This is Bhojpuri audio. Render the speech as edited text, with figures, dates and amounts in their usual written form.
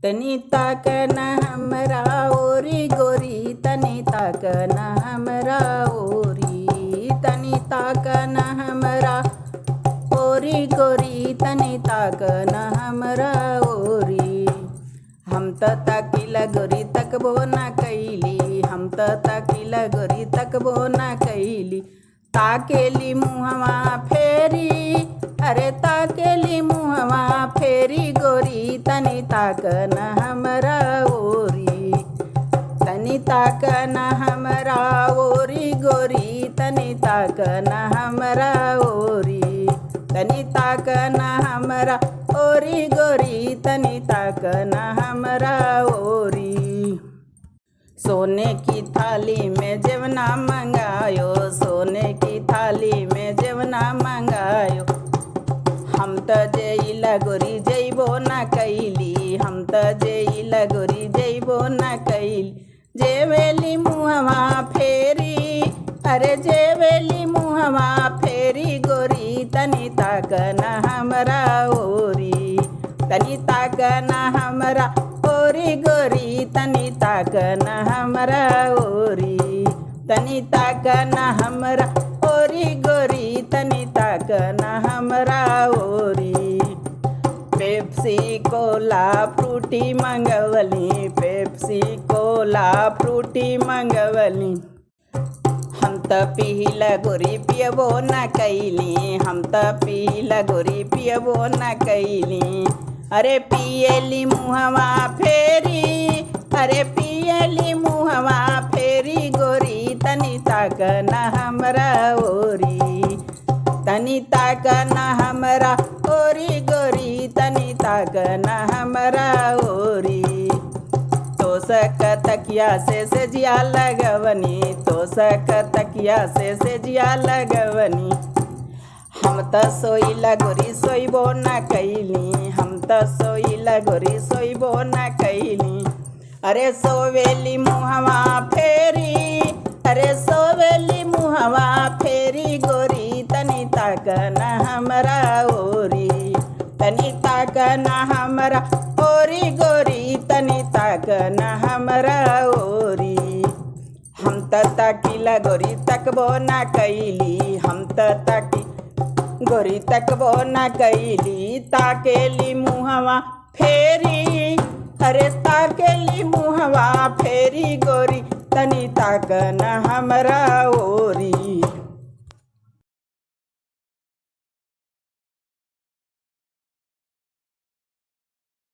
तनी ताकन हमरा ओरी गोरी, तनी ताकन हमरा ओरी, तनी ताकन हमरा ओरी गोरी, तनी ताकन हमरा ओरी। हम त ताकिला गोरी तकबो ना कैली, हम त ताकिला गोरी तकबो ना कैली। ताकेली मुहवा फेरी, अरे ताकेली मुहवा फेरी गोरी, तनी ताकन हमरा ओरी, तनी ताकन हमरा ओरी गोरी, तनी ताकन हमरा ओरी, तनी ताकन हमरा ओरी गोरी, तनी ताकन हमरा ओरी। सोने की थाली में जेवना मंगायो, सोने की थाली में जेवना मंगायो। हम त जेइला गोरी जइबो ना कैली, हम त जेइला गोरी जइबो ना कैली। जेवेली मुहवा फेरी, अरे जेवेली मुहवा फेरी गोरी, तनी ताकन हमरा ओरी, तनी ताकन हमरा ओरी गोरी, तनी ताकन हमरा ओरी, तनी ताकन हमरा ओरी गोरी, तनी ताकन हमरा ओरी। पेप्सी कोला फ्रूटी मंगवली, पेप्सी कोला फ्रूटी मंगवली। हम त पीला गोरी पियबो ना कैली, हम त पीला गोरी पियबो ना कैली। अरे पियली मुहवा फेरी, अरे पियली मुहवा फेरी गोरी, तनी ताकन हमरा ओरी, तनी ताकन हमरा ओरी गोरी, तनी ताकन हमरा ओरी। तोसक तकिया से सेजिया लगवनी, तोसक तकिया से सेजिया लगवनी। हम त सोइला गोरी सोइबो ना कैली, हम त सोइला गोरी सोइबो ना कैली। अरे सोवेली मुहवा फेरी, अरे सोवेली मुहवा फेरी गोरी, तनी ताकन हमरा ओरी, तनी ताकन हमरा ओरी गोरी, तनी ताकन हमरा ओरी। हम त ताकिला गोरी तकबो ना कैली, हम त ताकी गोरी तकबो ना कैली। ताकेली मुहवा फेरी, अरे ताकेली मुहवा फेरी गोरी, तनी ताकन हमरा ओरी।